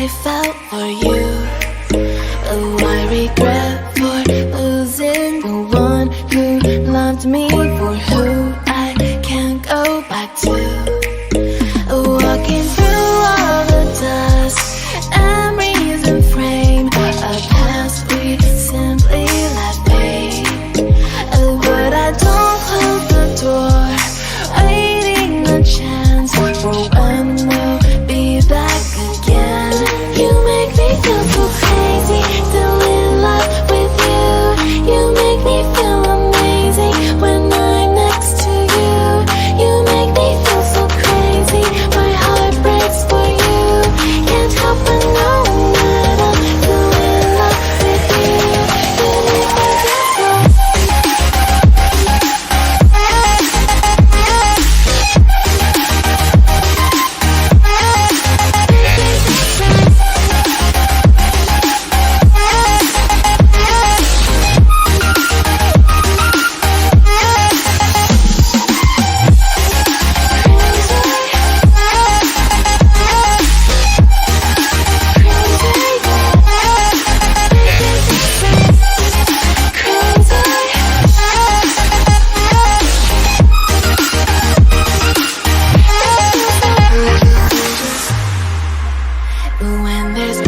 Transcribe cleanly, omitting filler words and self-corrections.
I felt for you. Oh, I regret for losing the one who loved me, for who I can't go back to. Walking through all the dust, memories and frame a past we simply let fade. But I don't close the door, waiting a chance for when we'll be back again. You make me feel so crazy, still in love with you. You make me feel amazing when I'm next to you. You make me feel so crazy, my heart breaks for you. Can't help but know that I'm still in love with you. You make me feel so. When there's